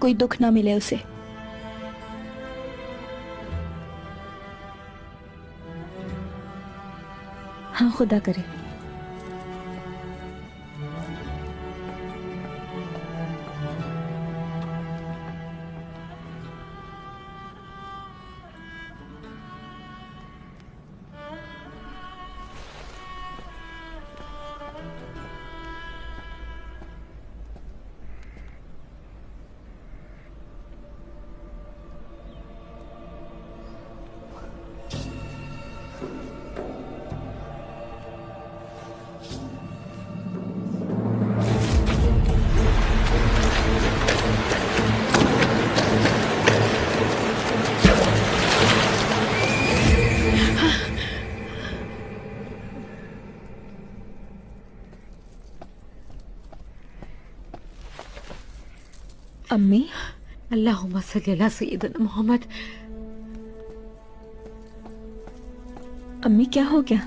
कोई दुख ना मिले उसे। हाँ, खुदा करे। अम्मी, अल्लाहुम्मा सल्ली अला सय्यिदना मोहम्मद। अम्मी क्या हो गया?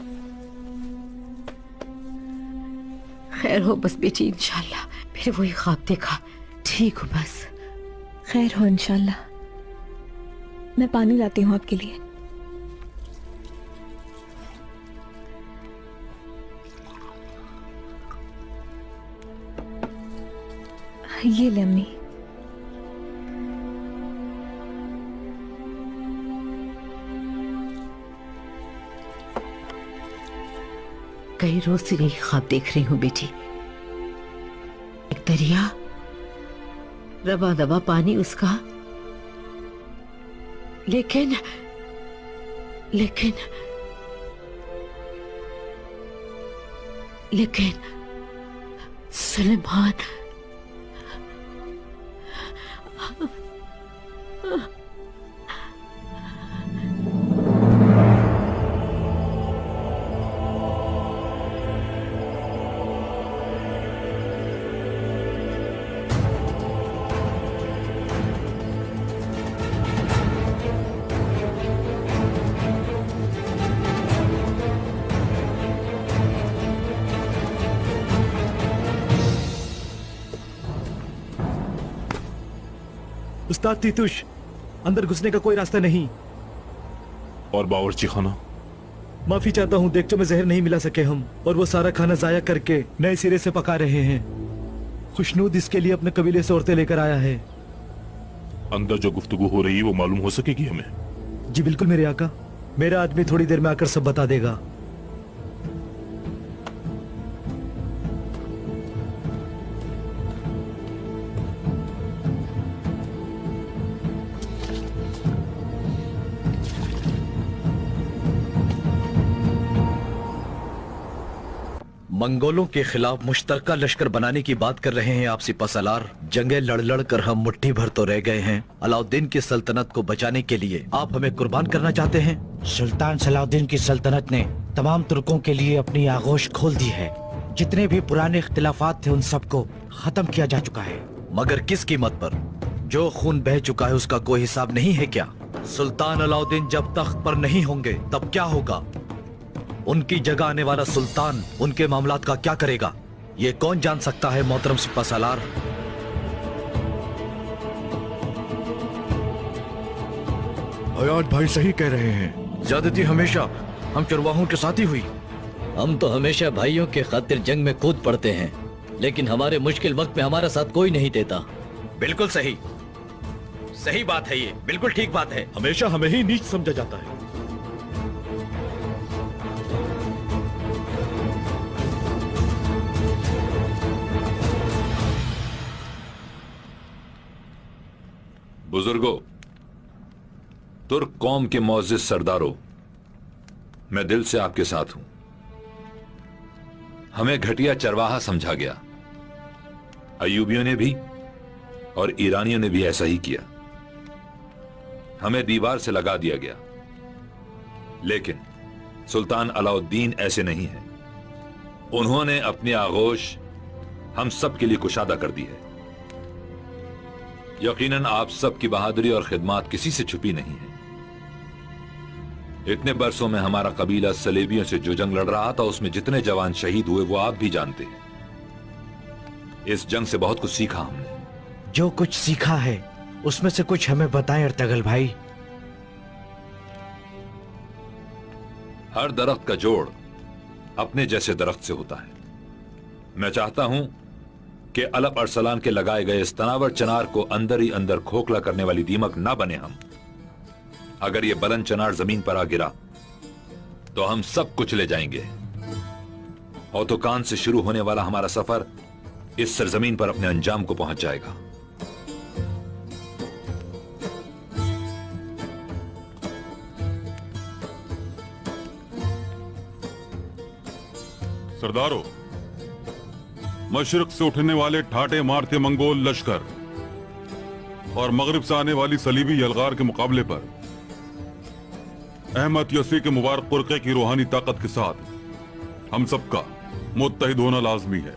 खैर हो बस बेटी, इंशाल्लाह। फिर वही ख्वाब देखा, ठीक हूँ बस। खैर हो इंशाल्लाह। मैं पानी लाती हूँ आपके लिए। ये ले अम्मी। कई रोज से यही ख्वाब देख रही हूँ बेटी। एक दरिया, रवा दवा पानी उसका, लेकिन लेकिन लेकिन सुलेमान। उस्ताद तीतुश, अंदर घुसने का कोई रास्ता नहीं। और बावर्ची खाना? माफी चाहता हूँ, देगचों में जहर नहीं मिला सके हम, और वो सारा खाना जाया करके नए सिरे से पका रहे हैं। खुशनूद इसके लिए अपने कबीले से औरतें लेकर आया है। अंदर जो गुफ्तगू हो रही है वो मालूम हो सकेगी हमें? जी बिल्कुल मेरे आका, मेरा आदमी थोड़ी देर में आकर सब बता देगा। मंगोलों के खिलाफ मुश्तरका लश्कर बनाने की बात कर रहे हैं आप सिपहसालार। जंगें लड़ लड़ कर हम मुट्ठी भर तो रह गए हैं। अलाउद्दीन की सल्तनत को बचाने के लिए आप हमें कुर्बान करना चाहते हैं? सुल्तान सलाउद्दीन की सल्तनत ने तमाम तुर्कों के लिए अपनी आगोश खोल दी है। जितने भी पुराने इख्तिलाफात थे उन सबको खत्म किया जा चुका है। मगर किस कीमत पर? जो खून बह चुका है उसका कोई हिसाब नहीं है क्या? सुल्तान अलाउद्दीन जब तख्त पर नहीं होंगे तब क्या होगा? उनकी जगह आने वाला सुल्तान उनके मामलात का क्या करेगा, ये कौन जान सकता है मोहतरम सिपहसालार। हयात भाई सही कह रहे हैं। ज्यादती हमेशा हम चरवाहों के साथ ही हुई। हम तो हमेशा भाइयों के खातिर जंग में कूद पड़ते हैं, लेकिन हमारे मुश्किल वक्त में हमारा साथ कोई नहीं देता। बिल्कुल सही, सही बात है, ये बिल्कुल ठीक बात है। हमेशा हमें ही नीच समझा जाता है। बुजुर्गों, तुर्क कौम के मोअज़्ज़िज़ सरदारों, मैं दिल से आपके साथ हूं। हमें घटिया चरवाहा समझा गया। अय्यूबियों ने भी और ईरानियों ने भी ऐसा ही किया। हमें दीवार से लगा दिया गया। लेकिन सुल्तान अलाउद्दीन ऐसे नहीं है। उन्होंने अपनी आगोश हम सब के लिए कुशादा कर दी है। यकीनन आप सब की बहादुरी और खिदमत किसी से छुपी नहीं है। इतने बरसों में हमारा कबीला सलेबियों से जो जंग लड़ रहा था उसमें जितने जवान शहीद हुए वो आप भी जानते हैं। इस जंग से बहुत कुछ सीखा हमने। जो कुछ सीखा है उसमें से कुछ हमें बताएं अर्तगल भाई। हर दरख्त का जोड़ अपने जैसे दरख्त से होता है। मैं चाहता हूं कि अलप अरसलान के लगाए गए इस तनावर चनार को अंदर ही अंदर खोखला करने वाली दीमक ना बने हम। अगर ये बुलंद चनार जमीन पर आ गिरा तो हम सब कुछ ले जाएंगे। औतोकान से शुरू होने वाला हमारा सफर इस सरजमीन पर अपने अंजाम को पहुंच जाएगा। सरदारों, मशरिक से उठने वाले ठाटे मारते मंगोल लश्कर और मगरिब से आने वाली सलीबी यलगार के मुकाबले पर अहमद यसी के मुबारक पुरखे की रूहानी ताकत के साथ हम सबका मुत्तहिद होना लाजमी है।